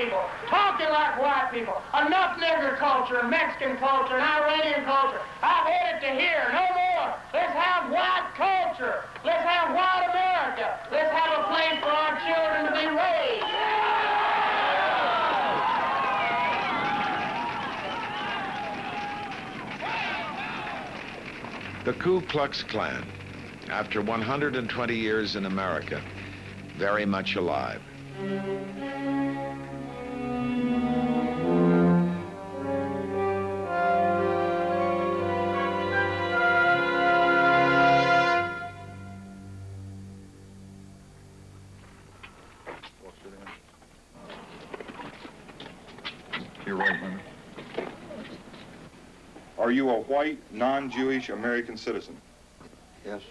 people, talking like white people. Enough nigger culture, Mexican culture, and Iranian culture. I've had it to here, no more. Let's have white culture. Let's have white America. Let's have a place for our children to be raised. The Ku Klux Klan, after 120 years in America, very much alive. Your right hand. Are you a white, non-Jewish American citizen? Yes.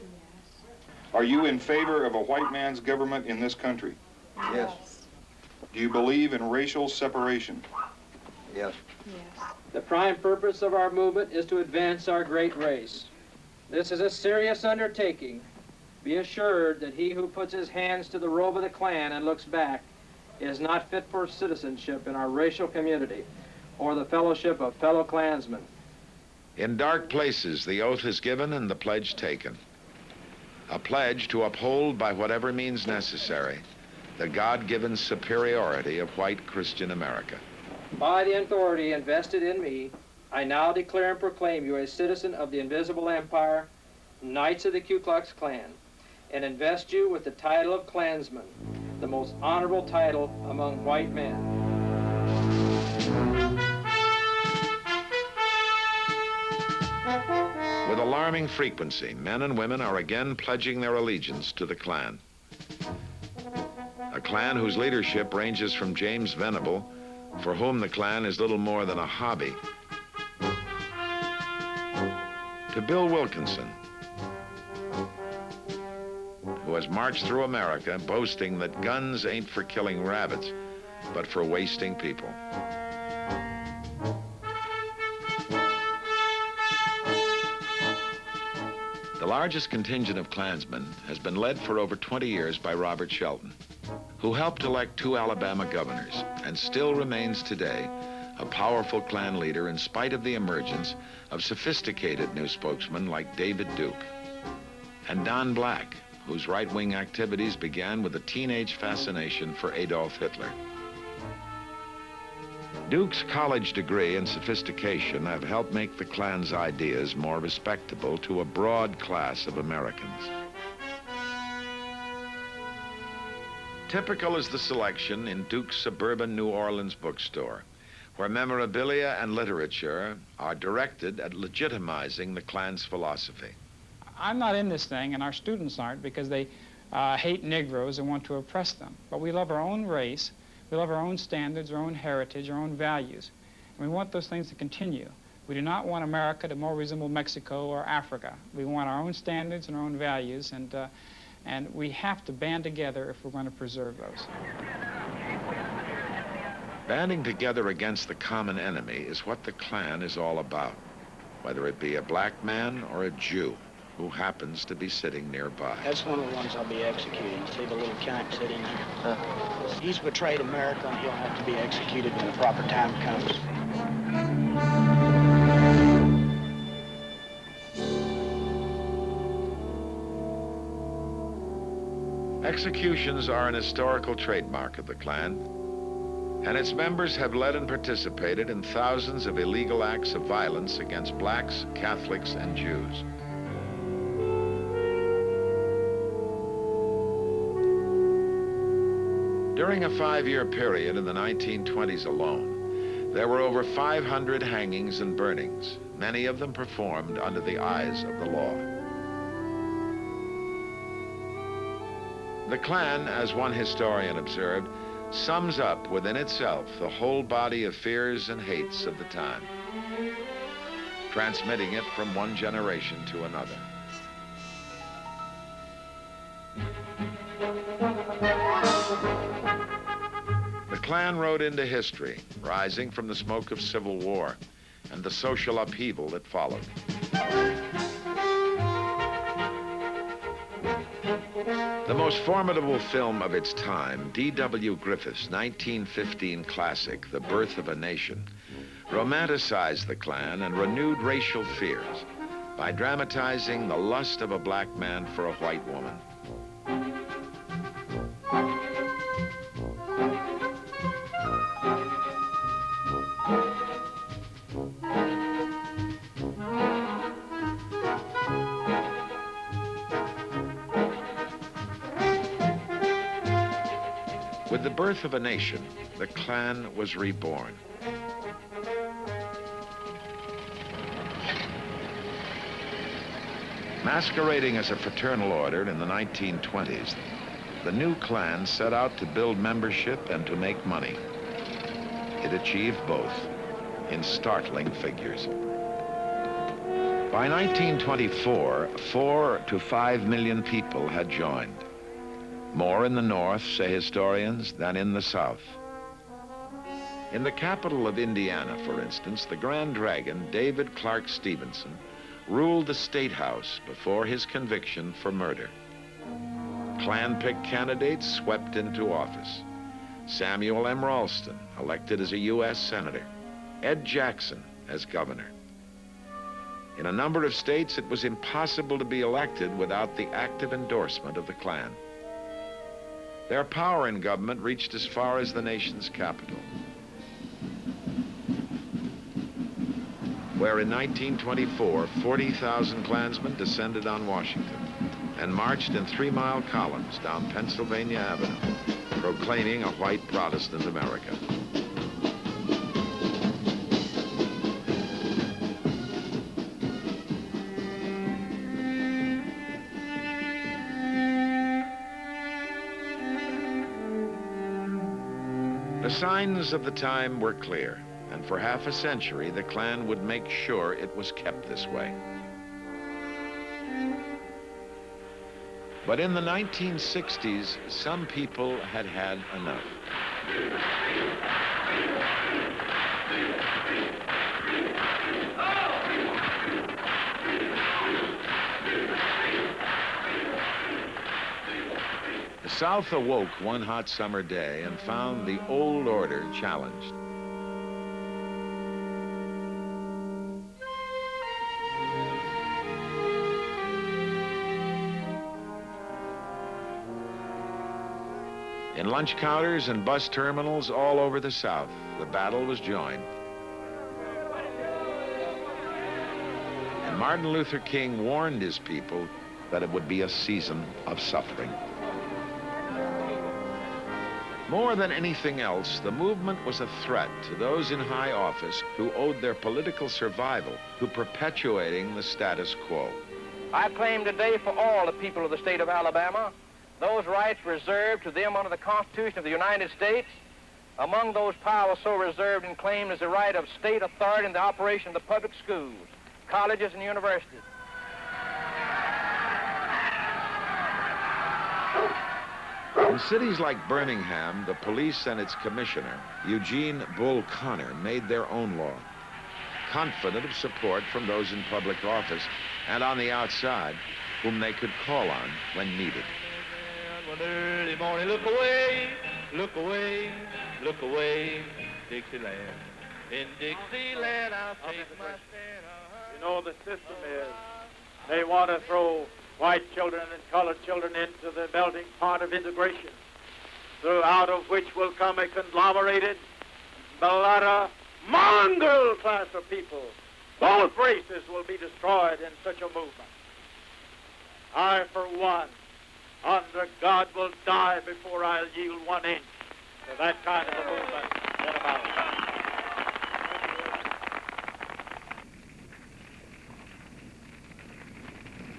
Are you in favor of a white man's government in this country? Yes. Do you believe in racial separation? Yes. Yes. The prime purpose of our movement is to advance our great race. This is a serious undertaking. Be assured that he who puts his hands to the robe of the Klan and looks back is not fit for citizenship in our racial community or the fellowship of fellow Klansmen. In dark places, the oath is given and the pledge taken. A pledge to uphold by whatever means necessary the God-given superiority of white Christian America. By the authority invested in me, I now declare and proclaim you a citizen of the Invisible Empire, Knights of the Ku Klux Klan, and invest you with the title of Klansman, the most honorable title among white men. With alarming frequency, men and women are again pledging their allegiance to the Klan. A Klan whose leadership ranges from James Venable, for whom the Klan is little more than a hobby, to Bill Wilkinson, who has marched through America boasting that guns ain't for killing rabbits, but for wasting people. The largest contingent of Klansmen has been led for over 20 years by Robert Shelton, who helped elect 2 Alabama governors and still remains today a powerful Klan leader in spite of the emergence of sophisticated new spokesmen like David Duke, and Don Black, whose right-wing activities began with a teenage fascination for Adolf Hitler. Duke's college degree and sophistication have helped make the Klan's ideas more respectable to a broad class of Americans. Typical is the selection in Duke's suburban New Orleans bookstore, where memorabilia and literature are directed at legitimizing the Klan's philosophy. I'm not in this thing, and our students aren't, because they hate Negroes and want to oppress them. But we love our own race. We love our own standards, our own heritage, our own values. And we want those things to continue. We do not want America to more resemble Mexico or Africa. We want our own standards and our own values, and we have to band together if we're going to preserve those. Banding together against the common enemy is what the Klan is all about, whether it be a black man or a Jew who happens to be sitting nearby. That's one of the ones I'll be executing. See the little cunt sitting there? He's betrayed America, and he'll have to be executed when the proper time comes. Executions are an historical trademark of the Klan, and its members have led and participated in thousands of illegal acts of violence against blacks, Catholics, and Jews. During a 5-year period in the 1920s alone, there were over 500 hangings and burnings, many of them performed under the eyes of the law. The Klan, as one historian observed, sums up within itself the whole body of fears and hates of the time, transmitting it from one generation to another. The Klan rode into history, rising from the smoke of Civil War and the social upheaval that followed. The most formidable film of its time, D.W. Griffith's 1915 classic, The Birth of a Nation, romanticized the Klan and renewed racial fears by dramatizing the lust of a black man for a white woman. With the birth of a nation, the Klan was reborn. Masquerading as a fraternal order in the 1920s, the new Klan set out to build membership and to make money. It achieved both in startling figures. By 1924, 4 to 5 million people had joined. More in the North, say historians, than in the South. In the capital of Indiana, for instance, the Grand Dragon, David Clark Stevenson, ruled the State House before his conviction for murder. Klan-picked candidates swept into office. Samuel M. Ralston, elected as a U.S. Senator. Ed Jackson as governor. In a number of states, it was impossible to be elected without the active endorsement of the Klan. Their power in government reached as far as the nation's capital, where in 1924, 40,000 Klansmen descended on Washington and marched in 3-mile columns down Pennsylvania Avenue, proclaiming a white Protestant America. The signs of the time were clear, and for half a century, the Klan would make sure it was kept this way. But in the 1960s, some people had had enough. The South awoke one hot summer day and found the old order challenged. In lunch counters and bus terminals all over the South, the battle was joined. And Martin Luther King warned his people that it would be a season of suffering. More than anything else, the movement was a threat to those in high office who owed their political survival to perpetuating the status quo. I claim today for all the people of the state of Alabama those rights reserved to them under the Constitution of the United States. Among those powers so reserved and claimed is the right of state authority in the operation of the public schools, colleges, and universities. In cities like Birmingham, the police and its commissioner, Eugene Bull Connor, made their own law, confident of support from those in public office and on the outside, whom they could call on when needed. One early morning, look away, Dixieland. In Dixieland, I'll take my stand. You know, the system is they want to throw white children and colored children into the melting pot of integration, out of which will come a conglomerated, mulatto, mongrel class of people. Both races will be destroyed in such a movement. I, for one, under God, will die before I'll yield 1 inch to that kind of a movement in America.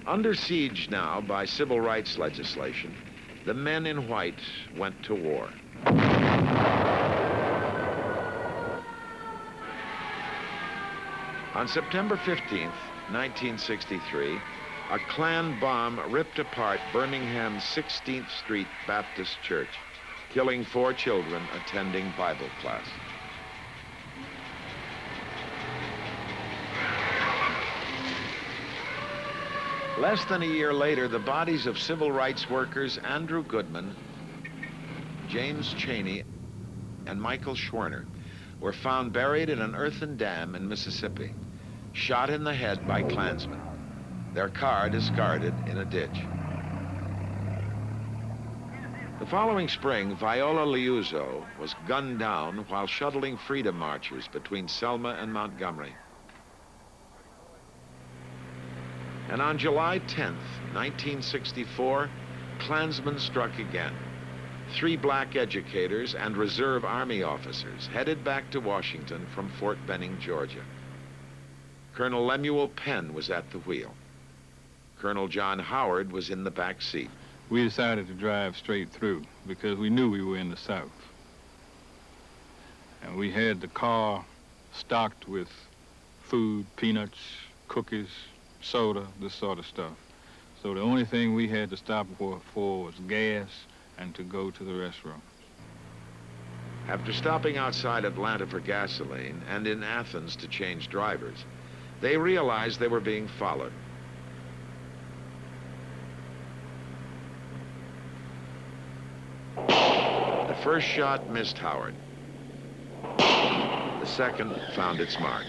Under siege now by civil rights legislation, the men in white went to war. On September 15th, 1963, a Klan bomb ripped apart Birmingham's 16th Street Baptist Church, killing 4 children attending Bible class. Less than a year later, the bodies of civil rights workers Andrew Goodman, James Chaney, and Michael Schwerner were found buried in an earthen dam in Mississippi, shot in the head by Klansmen, their car discarded in a ditch. The following spring, Viola Liuzzo was gunned down while shuttling freedom marchers between Selma and Montgomery. And on July 10th, 1964, Klansmen struck again. 3 black educators and reserve army officers headed back to Washington from Fort Benning, Georgia. Colonel Lemuel Penn was at the wheel. Colonel John Howard was in the back seat. We decided to drive straight through because we knew we were in the South. And we had the car stocked with food, peanuts, cookies, soda, this sort of stuff. So the only thing we had to stop for was gas and to go to the restroom. After stopping outside Atlanta for gasoline and in Athens to change drivers, they realized they were being followed. The first shot missed Howard. The second found its mark.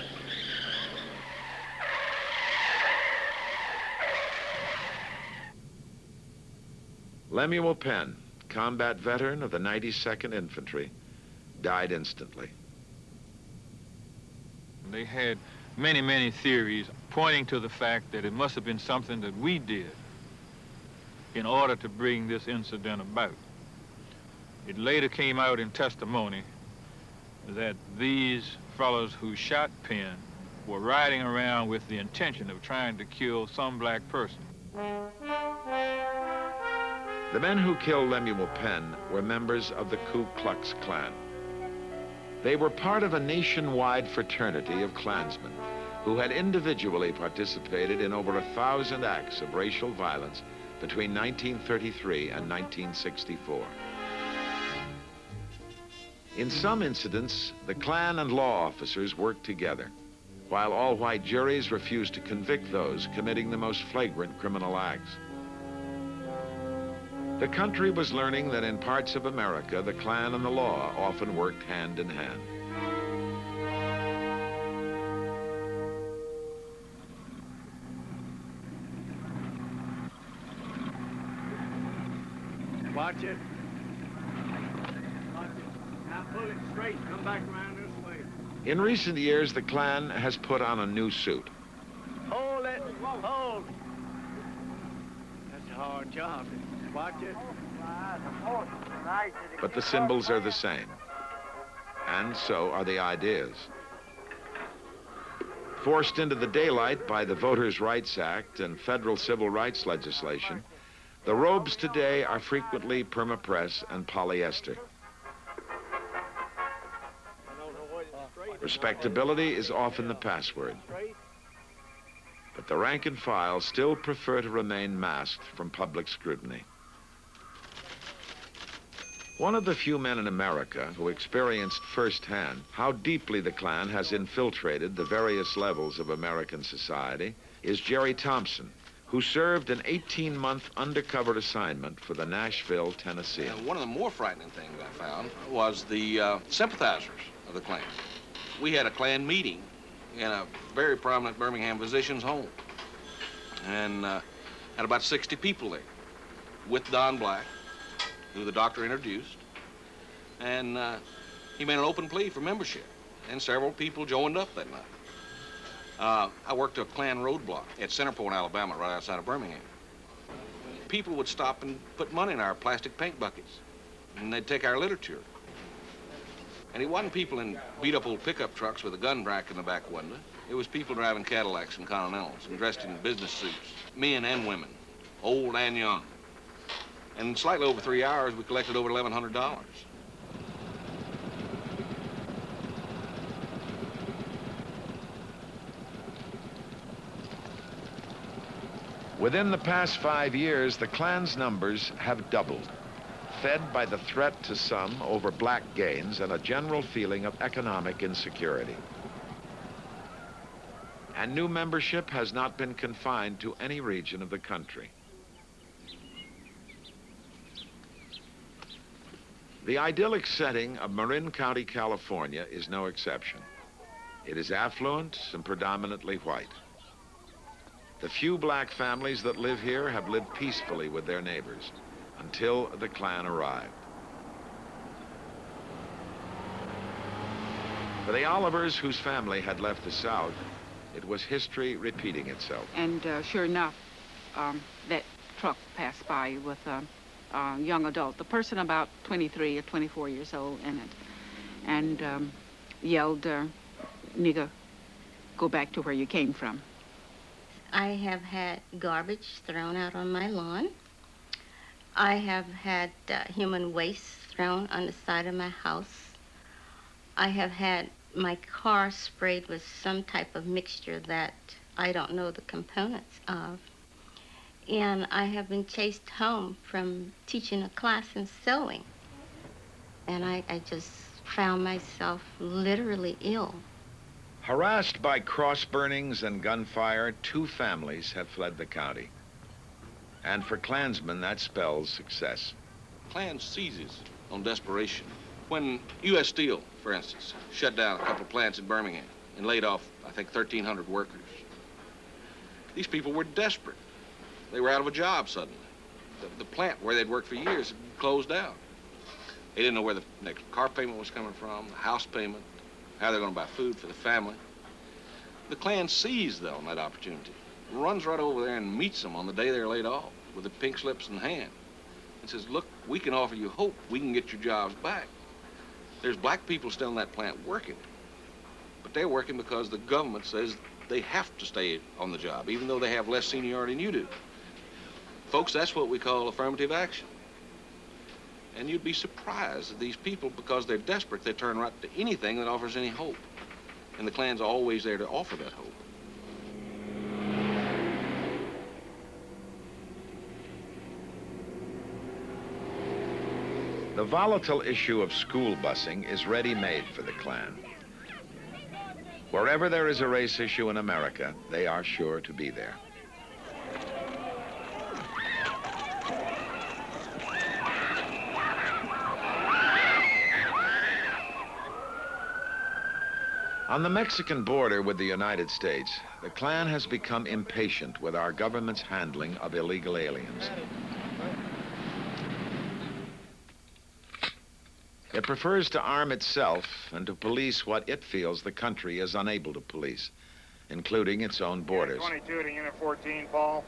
Lemuel Penn, combat veteran of the 92nd Infantry, died instantly. They had many, many theories pointing to the fact that it must have been something that we did in order to bring this incident about. It later came out in testimony that these fellows who shot Penn were riding around with the intention of trying to kill some black person. The men who killed Lemuel Penn were members of the Ku Klux Klan. They were part of a nationwide fraternity of Klansmen who had individually participated in over 1,000 acts of racial violence between 1933 and 1964. In some incidents, the Klan and law officers worked together, while all-white juries refused to convict those committing the most flagrant criminal acts. The country was learning that in parts of America, the Klan and the law often worked hand in hand. Watch it. Now pull it straight. Come back around this way. In recent years, the Klan has put on a new suit. Hold it. Hold. That's a hard job. Watch it. But the symbols are the same. And so are the ideas. Forced into the daylight by the Voters' Rights Act and federal civil rights legislation, the robes today are frequently permapress and polyester. Respectability is often the password. But the rank and file still prefer to remain masked from public scrutiny. One of the few men in America who experienced firsthand how deeply the Klan has infiltrated the various levels of American society is Jerry Thompson, who served an 18-month undercover assignment for the Nashville Tennessean. One of the more frightening things I found was the sympathizers of the Klan. We had a Klan meeting in a very prominent Birmingham physician's home, and had about 60 people there with Don Black, who the doctor introduced, and he made an open plea for membership, and several people joined up that night. I worked a Klan roadblock at Centerpoint, Alabama, right outside of Birmingham. People would stop and put money in our plastic paint buckets, and they'd take our literature. And it wasn't people in beat-up old pickup trucks with a gun rack in the back window. It was people driving Cadillacs and Continentals and dressed in business suits, men and women, old and young. And in slightly over 3 hours, we collected over $1,100. Within the past 5 years, the Klan's numbers have doubled, fed by the threat to some over black gains and a general feeling of economic insecurity. And new membership has not been confined to any region of the country. The idyllic setting of Marin County, California is no exception. It is affluent and predominantly white. The few black families that live here have lived peacefully with their neighbors until the Klan arrived. For the Olivers, whose family had left the South, it was history repeating itself. And sure enough, that truck passed by with a young adult, the person about 23 or 24 years old in it, and yelled, "Nigger, go back to where you came from." I have had garbage thrown out on my lawn. I have had human waste thrown on the side of my house. I have had my car sprayed with some type of mixture that I don't know the components of. And I have been chased home from teaching a class in sewing. And I just found myself literally ill. Harassed by cross burnings and gunfire, 2 families have fled the county. And for Klansmen, that spells success. Klan seizes on desperation. When U.S. Steel, for instance, shut down a couple of plants in Birmingham and laid off, I think, 1,300 workers, these people were desperate. They were out of a job suddenly. The plant where they'd worked for years had closed down. They didn't know where the next car payment was coming from, the house payment, how they're going to buy food for the family. The Klan seized, though, on that opportunity, runs right over there and meets them on the day they're laid off with the pink slips in hand and says, "Look, we can offer you hope. We can get your jobs back." There's black people still in that plant working, but they're working because the government says they have to stay on the job, even though they have less seniority than you do. Folks, that's what we call affirmative action. And you'd be surprised that these people, because they're desperate, they turn right to anything that offers any hope. And the Klan's always there to offer that hope. The volatile issue of school busing is ready-made for the Klan. Wherever there is a race issue in America, they are sure to be there. On the Mexican border with the United States, the Klan has become impatient with our government's handling of illegal aliens. It prefers to arm itself and to police what it feels the country is unable to police, including its own borders. 22 to Unit 14, Paul.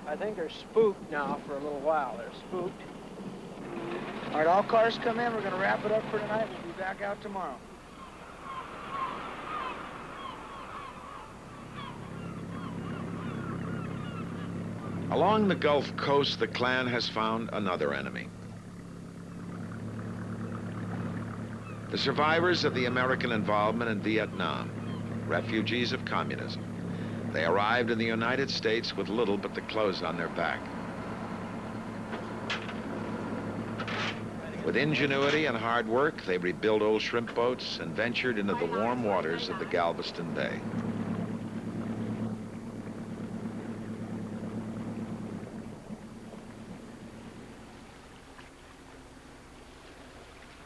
I think they're spooked now for a little while. They're spooked. All right, all cars come in. We're going to wrap it up for tonight. We'll be back out tomorrow. Along the Gulf Coast, the Klan has found another enemy. The survivors of the American involvement in Vietnam, refugees of communism. They arrived in the United States with little but the clothes on their back. With ingenuity and hard work, they rebuilt old shrimp boats and ventured into the warm waters of the Galveston Bay.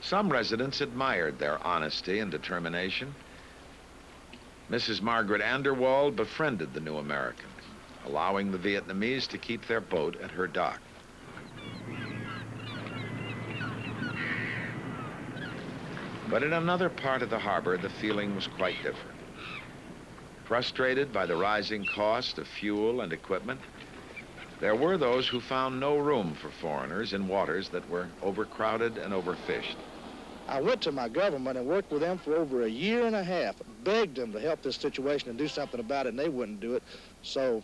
Some residents admired their honesty and determination. Mrs. Margaret Anderwald befriended the new Americans, allowing the Vietnamese to keep their boat at her dock. But in another part of the harbor, the feeling was quite different. Frustrated by the rising cost of fuel and equipment, there were those who found no room for foreigners in waters that were overcrowded and overfished. I went to my government and worked with them for over a year and a half, begged them to help this situation and do something about it, and they wouldn't do it. So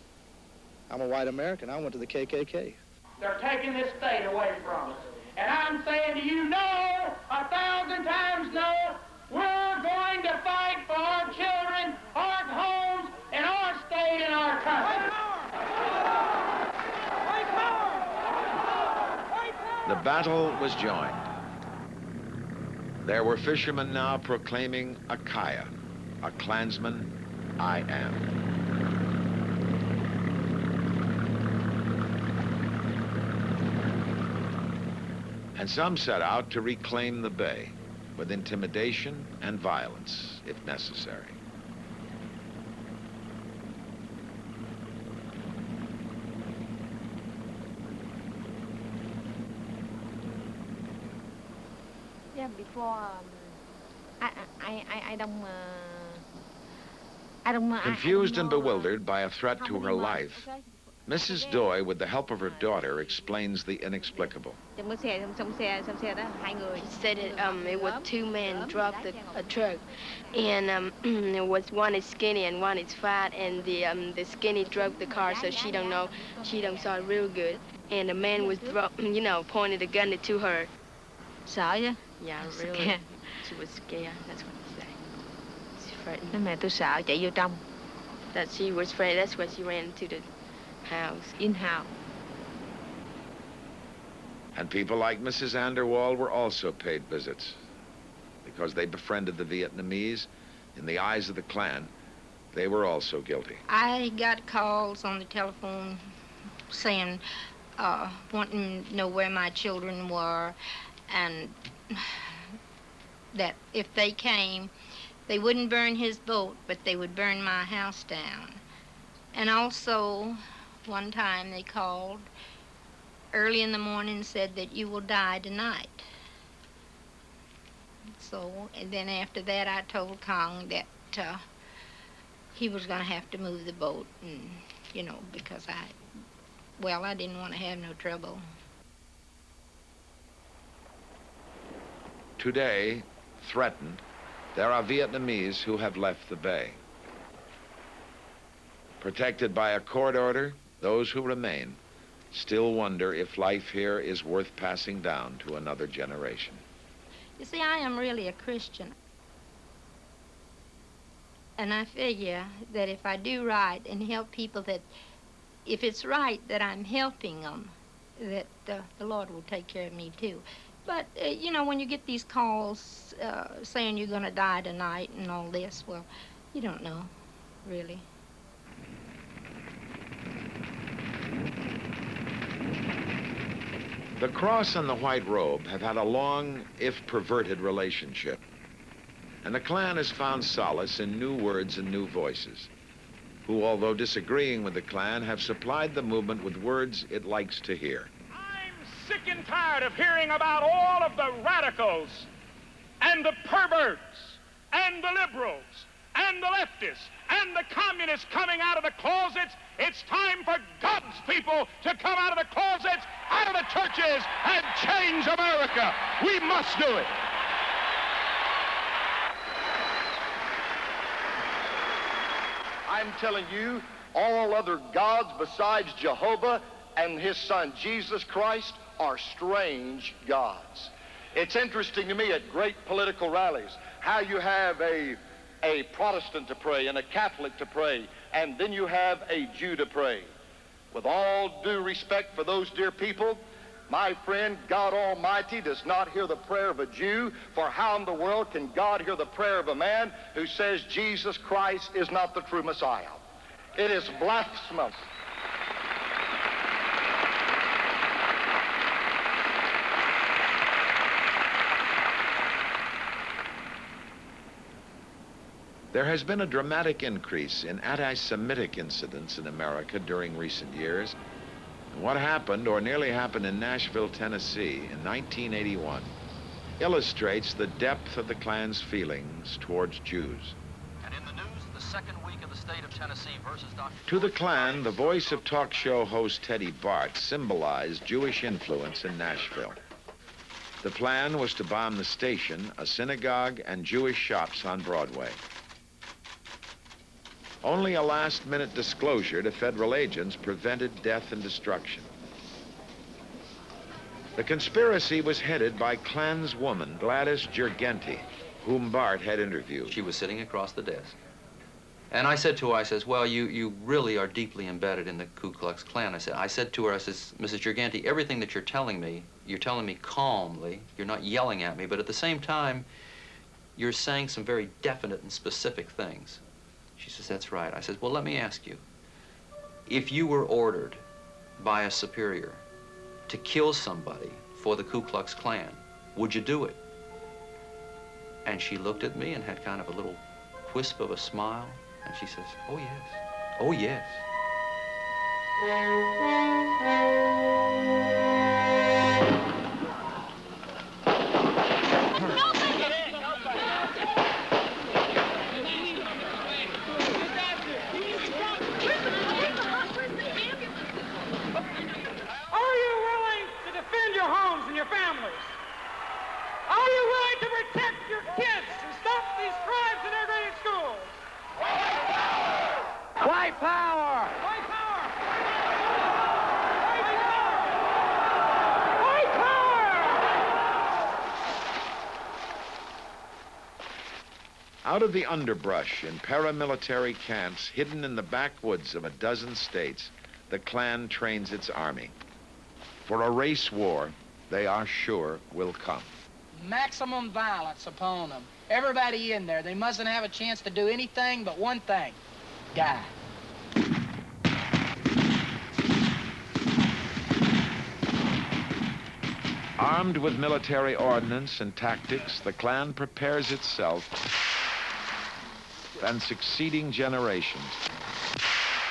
I'm a white American. I went to the KKK. They're taking this state away from us. And I'm saying to you, no, 1,000 times no, we're going to fight for our children, our homes, and our state and our country. The battle was joined. There were fishermen now proclaiming a Kaya, a Klansman, I am. And some set out to reclaim the bay with intimidation and violence, if necessary. Yeah, before I don't. Confused and bewildered by a threat to her life, Mrs. Doy, with the help of her daughter, explains the inexplicable. He said it was two men dropped a truck, and it was one is skinny and one is fat, and the skinny drove the car, so she don't saw it real good, and the man was pointed a gun to her. Sợ chứ? Yeah, really. She was scared. That's what he said. She's frightened. Nói mẹ tôi sợ chạy vô trong. That she was afraid. That's why she ran into the house. In-house. And people like Mrs. Anderwall were also paid visits. Because they befriended the Vietnamese, in the eyes of the Klan, they were also guilty. I got calls on the telephone saying, wanting to know where my children were, and that if they came, they wouldn't burn his boat, but they would burn my house down. And also, one time they called early in the morning and said that you will die tonight. So, and then after that, I told Kong that he was going to have to move the boat, and, because I didn't want to have no trouble. Today, threatened, there are Vietnamese who have left the bay. Protected by a court order, those who remain still wonder if life here is worth passing down to another generation. You see, I am really a Christian. And I figure that if I do right and help people, that if it's right that I'm helping them, that the Lord will take care of me too. But, when you get these calls saying you're going to die tonight and all this, well, you don't know, really. The cross and the white robe have had a long, if perverted, relationship. And the Klan has found solace in new words and new voices, who, although disagreeing with the Klan, have supplied the movement with words it likes to hear. Sick and tired of hearing about all of the radicals and the perverts and the liberals and the leftists and the communists coming out of the closets. It's time for God's people to come out of the closets, out of the churches, and change America. We must do it. I'm telling you, all other gods besides Jehovah and his son Jesus Christ are strange gods. It's interesting to me at great political rallies how you have a Protestant to pray and a Catholic to pray, and then you have a Jew to pray. With all due respect for those dear people, my friend, God Almighty does not hear the prayer of a Jew, for how in the world can God hear the prayer of a man who says Jesus Christ is not the true Messiah? It is blasphemous. There has been a dramatic increase in anti-Semitic incidents in America during recent years. And what happened, or nearly happened, in Nashville, Tennessee in 1981 illustrates the depth of the Klan's feelings towards Jews. And in the news, the second week of the state of Tennessee versus Dr. To the Klan, the voice of talk show host Teddy Bart symbolized Jewish influence in Nashville. The plan was to bomb the station, a synagogue, and Jewish shops on Broadway. Only a last-minute disclosure to federal agents prevented death and destruction. The conspiracy was headed by Klanswoman Gladys Jurgenti, whom Bart had interviewed. She was sitting across the desk. And I said to her, I says, well, you really are deeply embedded in the Ku Klux Klan. I said to her, I says, Mrs. Jurgenti, everything that you're telling me calmly. You're not yelling at me, but at the same time, you're saying some very definite and specific things. She says, that's right. I said, well, let me ask you. If you were ordered by a superior to kill somebody for the Ku Klux Klan, would you do it? And she looked at me and had kind of a little wisp of a smile, and she says, oh, yes. Oh, yes. Your families. Are you willing to protect your kids and stop these crimes in our great schools? White power! White power! White power! White power! Out of the underbrush in paramilitary camps hidden in the backwoods of a dozen states, the Klan trains its army. For a race war they are sure will come. Maximum violence upon them. Everybody in there, they mustn't have a chance to do anything but one thing, die. Armed with military ordnance and tactics, the Klan prepares itself and succeeding generations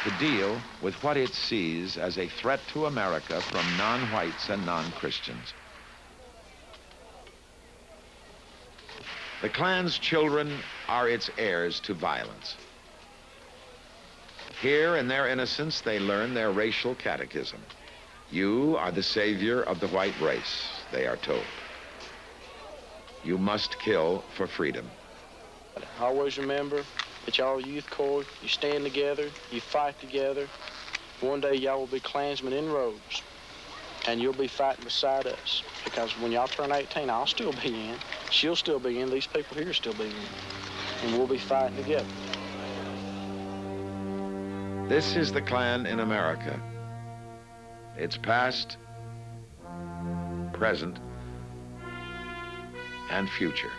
to deal with what it sees as a threat to America from non-whites and non-Christians. The Klan's children are its heirs to violence. Here, in their innocence, they learn their racial catechism. You are the savior of the white race, they are told. You must kill for freedom. Always remember that y'all youth corps, you stand together, you fight together. One day y'all will be Klansmen in robes, and you'll be fighting beside us. Because when y'all turn 18, I'll still be in, she'll still be in, these people here still be in, and we'll be fighting together. This is the Klan in America. Its past, present, and future.